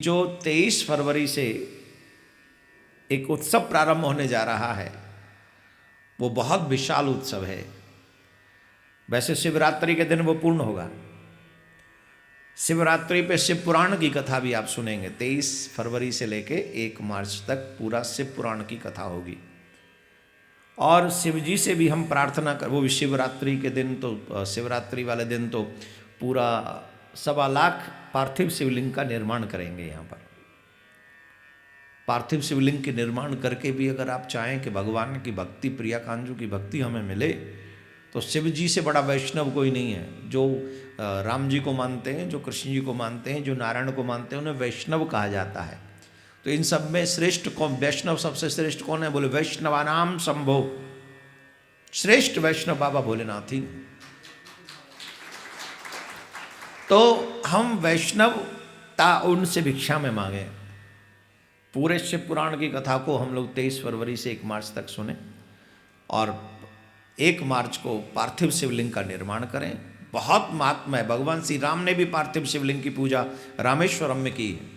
जो 23 फरवरी से एक उत्सव प्रारंभ होने जा रहा है वो बहुत विशाल उत्सव है। वैसे शिवरात्रि के दिन वो पूर्ण होगा। शिवरात्रि पे शिव पुराण की कथा भी आप सुनेंगे। 23 फरवरी से लेके 1 मार्च तक पूरा शिव पुराण की कथा होगी। और शिव जी से भी हम प्रार्थना कर, वो भी शिवरात्रि के दिन तो, शिवरात्रि वाले दिन तो पूरा 1.25 लाख पार्थिव शिवलिंग का निर्माण करेंगे। यहाँ पर पार्थिव शिवलिंग के निर्माण करके भी अगर आप चाहें कि भगवान की भक्ति, प्रिया कांजू की भक्ति हमें मिले, तो शिव जी से बड़ा वैष्णव कोई नहीं है। जो राम जी को मानते हैं, जो कृष्ण जी को मानते हैं, जो नारायण को मानते हैं, उन्हें वैष्णव कहा जाता है। तो इन सब में श्रेष्ठ कौन, वैष्णव सबसे श्रेष्ठ कौन है? बोले वैष्णवानाम शंभो, श्रेष्ठ वैष्णव बाबा भोलेनाथ ही। तो हम वैष्णवता उनसे भिक्षा में मांगे। पूरे शिव पुराण की कथा को हम लोग 23 फरवरी से 1 मार्च तक सुने और 1 मार्च को पार्थिव शिवलिंग का निर्माण करें। बहुत महात्मा है। भगवान श्री राम ने भी पार्थिव शिवलिंग की पूजा रामेश्वरम में की है।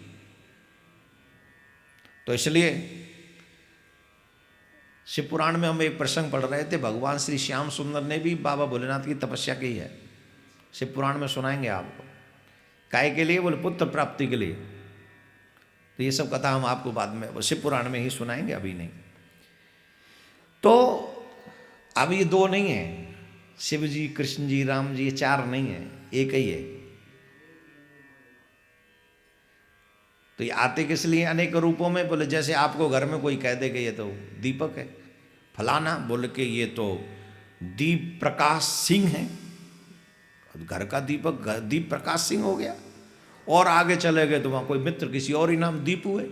तो इसलिए शिव पुराण में हम एक प्रसंग पढ़ रहे थे, भगवान श्री श्याम सुंदर ने भी बाबा भोलेनाथ की तपस्या की है। शिव पुराण में सुनाएंगे आपको। काय के लिए? बोले पुत्र प्राप्ति के लिए। तो ये सब कथा हम आपको बाद में शिव पुराण में ही सुनाएंगे, अभी नहीं। तो अब ये 2 नहीं है, शिव जी, कृष्ण जी, राम जी, ये 4 नहीं है, एक ही है। तो ये आते किस लिए अनेक रूपों में? बोले जैसे आपको घर में कोई कह दे कि ये तो दीपक है, फलाना, बोल के ये तो दीप प्रकाश सिंह है, घर का दीपक दीप प्रकाश सिंह हो गया। और आगे चले गए तो वहाँ कोई मित्र किसी और ही नाम दीपू है।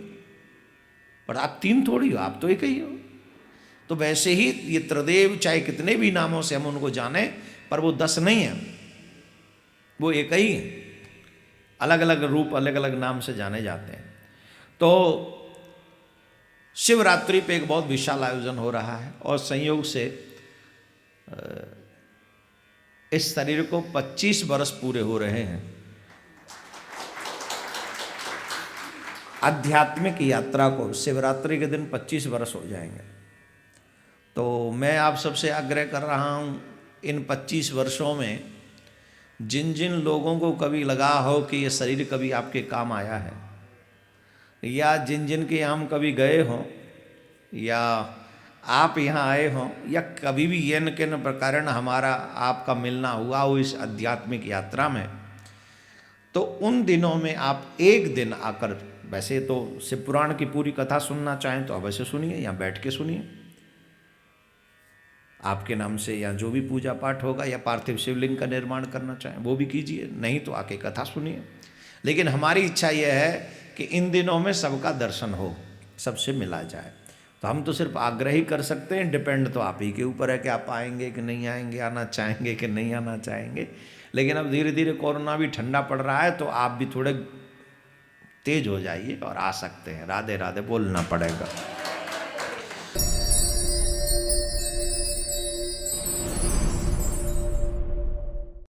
पर आप 3 थोड़ी हो, आप तो एक ही हो। तो वैसे ही ये त्रिदेव चाहे कितने भी नामों से हम उनको जाने, पर वो 10 नहीं है, वो एक ही है। अलग अलग रूप, अलग अलग नाम से जाने जाते हैं। तो शिवरात्रि पे एक बहुत विशाल आयोजन हो रहा है और संयोग से इस शरीर को 25 वर्ष पूरे हो रहे हैं। आध्यात्मिक यात्रा को शिवरात्रि के दिन 25 वर्ष हो जाएंगे। तो मैं आप सबसे आग्रह कर रहा हूँ, इन 25 वर्षों में जिन जिन लोगों को कभी लगा हो कि ये शरीर कभी आपके काम आया है, या जिन जिन के हम कभी गए हों, या आप यहाँ आए हों, या कभी भी ये न के न प्रकार हमारा आपका मिलना हुआ हो इस आध्यात्मिक यात्रा में, तो उन दिनों में आप एक दिन आकर, वैसे तो शिव पुराण की पूरी कथा सुनना चाहें तो अवश्य सुनिए, यहाँ बैठ के सुनिए आपके नाम से, या जो भी पूजा पाठ होगा, या पार्थिव शिवलिंग का निर्माण करना चाहें वो भी कीजिए, नहीं तो आके कथा सुनिए। लेकिन हमारी इच्छा यह है कि इन दिनों में सबका दर्शन हो, सबसे मिला जाए। तो हम तो सिर्फ आग्रह ही कर सकते हैं, डिपेंड तो आप ही के ऊपर है कि आप आएंगे कि नहीं आएंगे, आना चाहेंगे कि नहीं आना चाहेंगे। लेकिन अब धीरे धीरे कोरोना भी ठंडा पड़ रहा है, तो आप भी थोड़े तेज हो जाइए और आ सकते हैं। राधे राधे बोलना पड़ेगा।